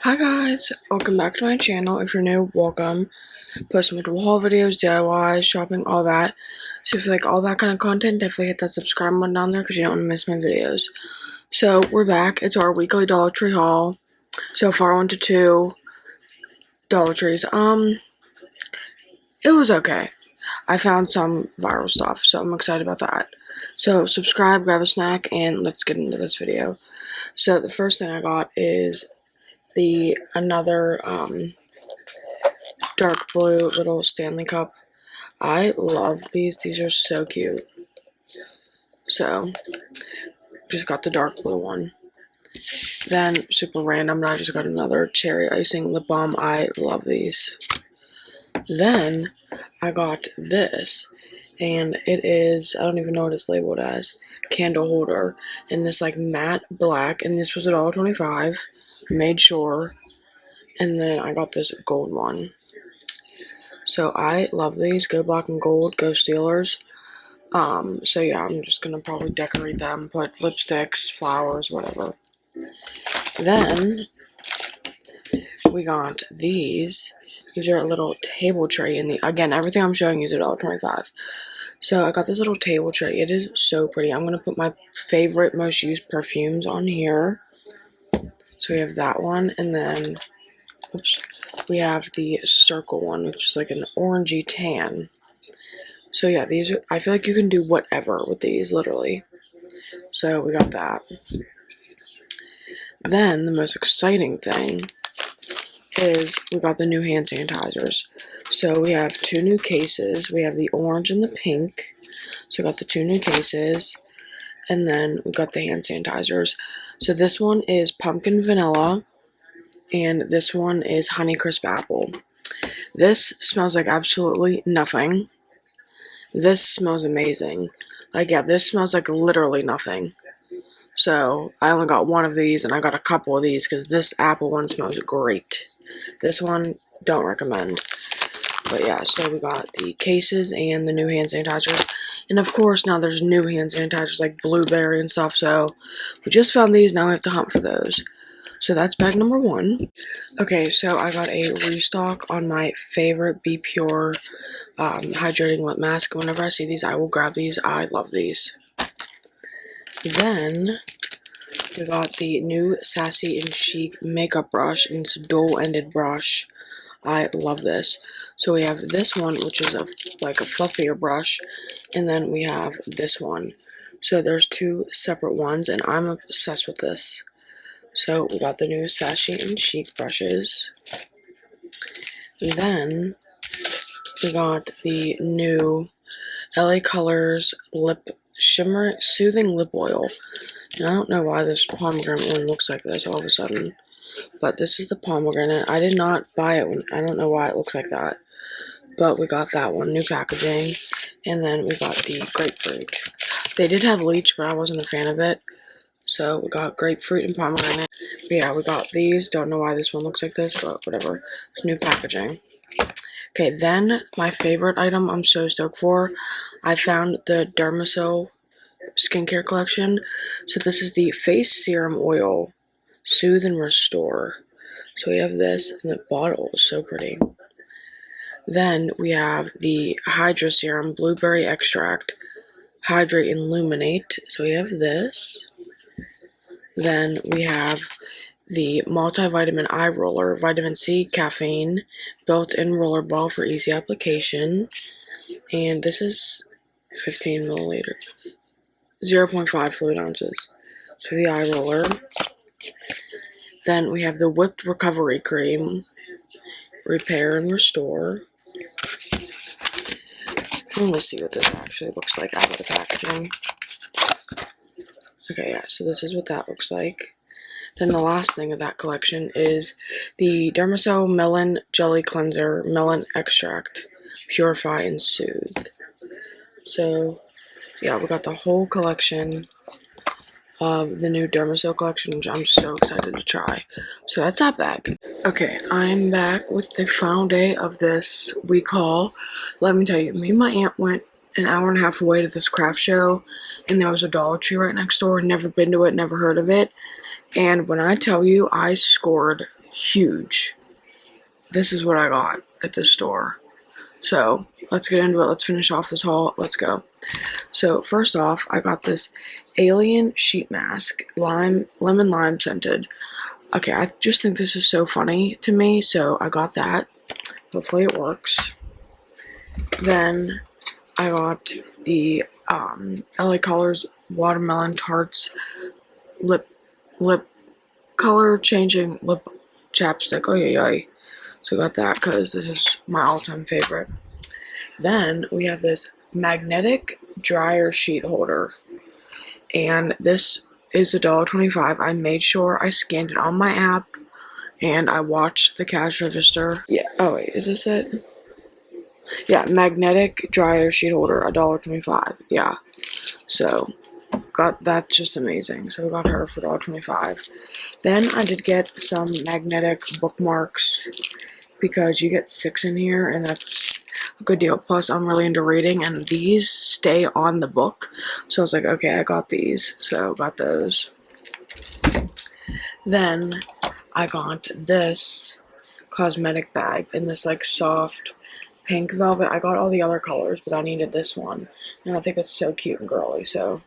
Hi guys, welcome back to my channel. If you're new, welcome. Post multiple haul videos, DIYs, shopping, all that. So if you like all that kind of content, definitely hit that subscribe button down there because you don't want to miss my videos. So we're back. It's our weekly Dollar Tree haul. So far I went to 2 Dollar Trees. It was okay. I found some viral stuff, so I'm excited about that. So subscribe, grab a snack, and let's get into this video. So the first thing I got is another dark blue little Stanley Cup. I love these. These are so cute. So, just got the dark blue one. Then, super random, I just got another cherry icing lip balm. I love these. Then, I got this. And it is, I don't even know what it's labeled as, candle holder. And this, like, matte black. And this was $1.25. Made sure. And then I got this gold one. So I love these. Go black and gold. Go Steelers. So yeah, I'm just gonna probably decorate them, put lipsticks, flowers, whatever. Then we got these. These are a little table tray again, everything I'm showing you is $1.25. So I got this little table tray. It is so pretty. I'm gonna put my favorite, most used perfumes on here. So we have that one, and then we have the circle one, which is like an orangey tan. So yeah, I feel like you can do whatever with these, literally. So we got that. Then the most exciting thing is we got the new hand sanitizers. So we have 2 new cases. We have the orange and the pink. So we got the 2 new cases. And then we got the hand sanitizers. So this one is pumpkin vanilla. And this one is Honeycrisp apple. This smells like absolutely nothing. This smells amazing. Like, yeah, this smells like literally nothing. So, I only got one of these, and I got a couple of these, because this apple one smells great. This one, don't recommend. But yeah, so we got the cases and the new hand sanitizers. And of course, now there's new hand sanitizers, like blueberry and stuff, so we just found these, now we have to hunt for those. So that's bag number 1. Okay, so I got a restock on my favorite Be Pure hydrating lip mask. Whenever I see these, I will grab these. I love these. Then we got the new Sassy and Chic makeup brush, and it's a dual-ended brush. I love this. So we have this one, which is like a fluffier brush, and then we have this one. So there's 2 separate ones, and I'm obsessed with this. So we got the new Sassy and Chic brushes. Then we got the new LA Colors Lip Shimmer Soothing Lip Oil. And I don't know why this pomegranate one looks like this all of a sudden. But this is the pomegranate. I did not buy it. I don't know why it looks like that. But we got that one, new packaging. And then we got the grapefruit. They did have leech, but I wasn't a fan of it. So we got grapefruit and pomegranate. But yeah, we got these. Don't know why this one looks like this, but whatever. It's new packaging. Okay, then my favorite item I'm so stoked for. I found the Dermasil skincare collection. So this is the face serum oil. Soothe and Restore. So we have this, and the bottle is so pretty. Then we have the Hydra Serum Blueberry Extract. Hydrate and Illuminate. So we have this. Then we have the multivitamin eye roller, vitamin C, caffeine, built-in roller ball for easy application. And this is 15 milliliters, 0.5 fluid ounces. So the eye roller. Then we have the whipped recovery cream, repair and restore. I'm gonna see what this actually looks like out of the packaging. Okay, yeah, so this is what that looks like. Then the last thing of that collection is the Dermasil Melon Jelly Cleanser Melon Extract. Purify and Soothe. So, yeah, we got the whole collection of the new Dermasil collection, which I'm so excited to try. So that's that bag. Okay, I'm back with the final day of this week haul. Let me tell you, me and my aunt went an hour and a half away to this craft show, and there was a Dollar Tree right next door. Never been to it, never heard of it. And when I tell you, I scored huge. This is what I got at the store. So let's get into it. Let's finish off this haul. Let's go. So first off, I got this alien sheet mask, lemon lime scented. Okay, I just think this is so funny to me, so I got that. Hopefully it works. Then I got the LA Colors Watermelon Tarts lip color changing lip chapstick. Oh yeah. So I got that because this is my all-time favorite. Then we have this magnetic dryer sheet holder, and this is $1.25. I made sure I scanned it on my app, and I watched the cash register. Yeah. Oh wait, is this it? Yeah, magnetic dryer sheet holder, $1.25. Yeah. So that's just amazing. So we got her for $1.25. Then I did get some magnetic bookmarks because you get 6 in here, and that's a good deal. Plus, I'm really into reading, and these stay on the book. So I was like, okay, I got these. So got those. Then I got this cosmetic bag in this like soft pink velvet. I got all the other colors, but I needed this one, and I think it's so cute and girly, so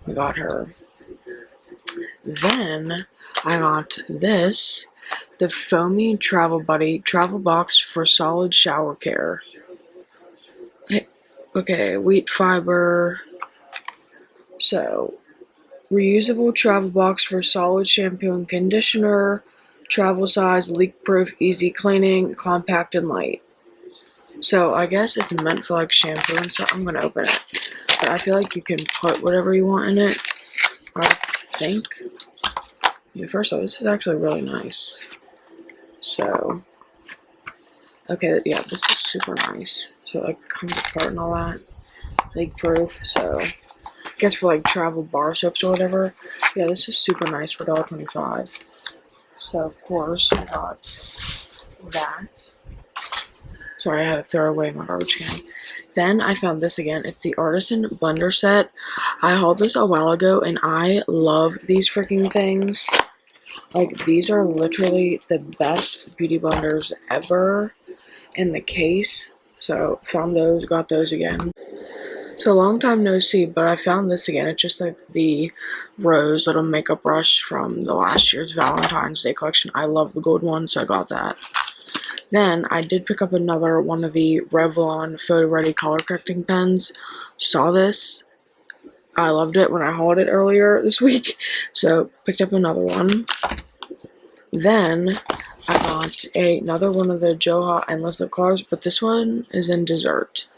we got her. Then I got this, the Foamy Travel Buddy travel box for solid shower care. Okay, wheat fiber. So, reusable travel box for solid shampoo and conditioner, travel size, leak proof, easy cleaning, compact and light. So I guess it's meant for like shampoo and stuff. I'm gonna open it, but I feel like you can put whatever you want in it. I think. First of all, this is actually really nice. So, okay, yeah, this is super nice. So it like comes apart and all that, leak proof. So I guess for like travel bar soaps or whatever. Yeah, this is super nice for $1.25. So of course I got that. Sorry, I had to throw away my garbage can. Then I found this again. It's the Artisan Blender set. I hauled this a while ago, and I love these freaking things. Like, these are literally the best beauty blenders ever in the case. So, found those, got those again. So, long time no see, but I found this again. It's just like the rose little makeup brush from the last year's Valentine's Day collection. I love the gold one, so I got that. Then I did pick up another one of the Revlon Photo Ready color correcting pens. Saw this. I loved it when I hauled it earlier this week. So picked up another one. Then I got another one of the Joha Endless Lip Colors, but this one is in dessert.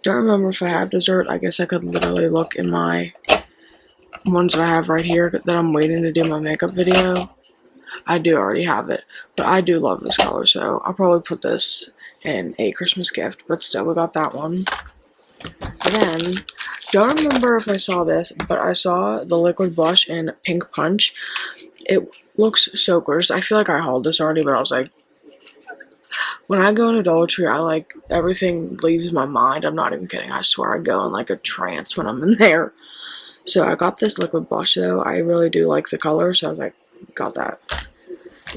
Don't remember if I have dessert. I guess I could literally look in my ones that I have right here that I'm waiting to do my makeup video. I do already have it, but I do love this color, so I'll probably put this in a Christmas gift, but still, we got that one. Then, don't remember if I saw this, but I saw the liquid blush in Pink Punch. It looks so gorgeous. I feel like I hauled this already, but I was like, when I go into Dollar Tree, I like, everything leaves my mind. I'm not even kidding. I swear I go in like a trance when I'm in there. So I got this liquid blush, though. I really do like the color, so I was like, got that.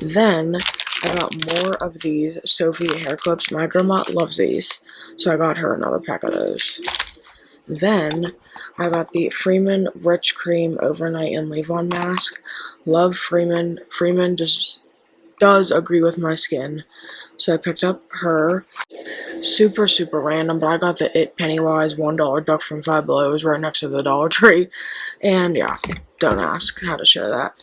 Then I got more of these Sophie hair clips. My grandma loves these, so I got her another pack of those. Then I got the Freeman Rich Cream Overnight and Leave-On Mask. Love Freeman. Freeman just does agree with my skin, so I picked up her. Super random, but I got the It Pennywise $1 duck from Five Below. It was right next to the Dollar Tree, and yeah, don't ask how to share that.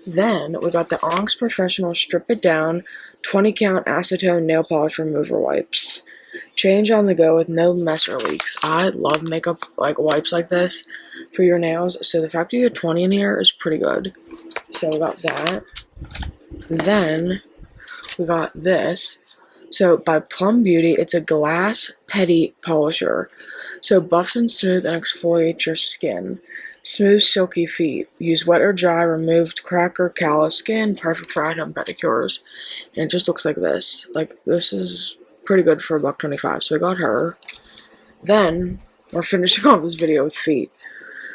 Then we got the Onyx Professional Strip It Down 20 count acetone nail polish remover wipes. Change on the go with no mess or leaks. I love makeup like wipes like this for your nails, so the fact that you get 20 in here is pretty good. So we got that. Then we got this. So by Plum Beauty, it's a glass petty polisher. So buffs and smooth and exfoliates your skin. Smooth, silky feet. Use wet or dry, removed crack or callus skin. Perfect for at-home pedicures. And it just looks like this. Like, this is pretty good for $1.25. So I got her. Then we're finishing off this video with feet.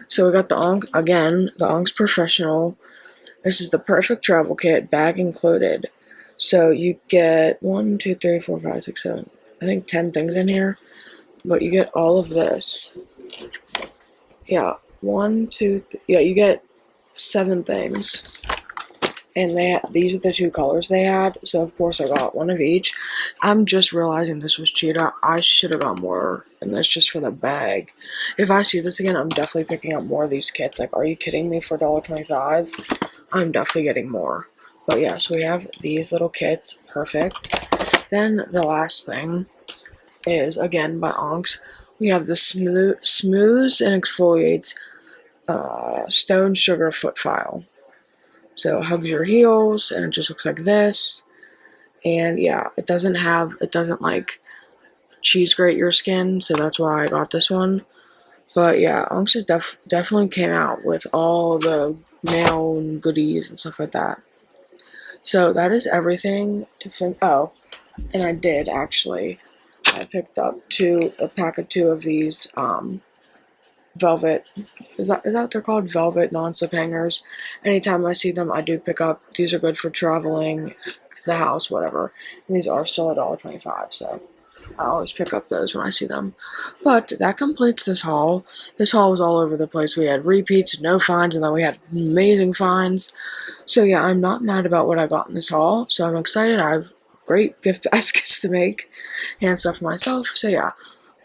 So we got the Onyx Professional. This is the perfect travel kit, bag included. So you get 1, 2, 3, 4, 5, 6, 7, I think 10 things in here. But you get all of this. Yeah, 1, 2, yeah, you get 7 things. And these are the 2 colors they had, so of course I got one of each. I'm just realizing this was cheated. I should have got more, and that's just for the bag. If I see this again, I'm definitely picking up more of these kits. Like, are you kidding me? For $1.25, I'm definitely getting more. But yeah, so we have these little kits. Perfect. Then the last thing is, again, by Onks, we have the Smooths and Exfoliates Stone Sugar Foot File. So it hugs your heels, and it just looks like this. And yeah, it doesn't like cheese grate your skin, so that's why I got this one. But yeah, Unks definitely came out with all the nail and goodies and stuff like that. So that is everything to finish. Oh, and I did actually. I picked up a pack of 2 of these velvet, is that what they're called? Velvet non-slip hangers. Anytime I see them, I do pick up. These are good for traveling, the house, whatever. And these are still $1.25, so I always pick up those when I see them. But that completes this haul. This haul was all over the place. We had repeats, no finds, and then we had amazing finds. So yeah, I'm not mad about what I got in this haul, so I'm excited. I have great gift baskets to make and stuff for myself, so yeah.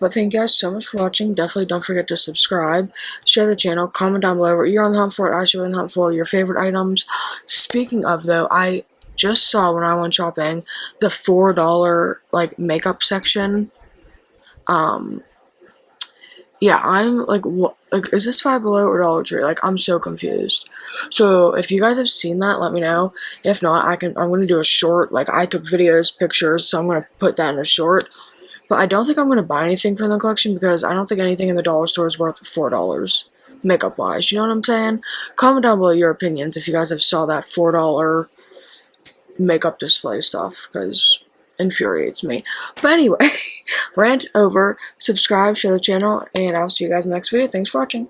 But thank you guys so much for watching. Definitely don't forget to subscribe, share the channel, comment down below what you're on the hunt for, I should be on the hunt for, your favorite items. Speaking of, though, I just saw when I went shopping the $4 like makeup section. Yeah, I'm like, what? Like, is this Five Below or Dollar Tree? Like, I'm so confused. So if you guys have seen that, let me know. If not, I'm gonna do a short. Like, I took videos, pictures, so I'm gonna put that in a short. But I don't think I'm going to buy anything from the collection because I don't think anything in the dollar store is worth $4 makeup wise. You know what I'm saying? Comment down below your opinions if you guys have saw that $4 makeup display stuff because it infuriates me. But anyway, rant over. Subscribe, share the channel, and I'll see you guys in the next video. Thanks for watching.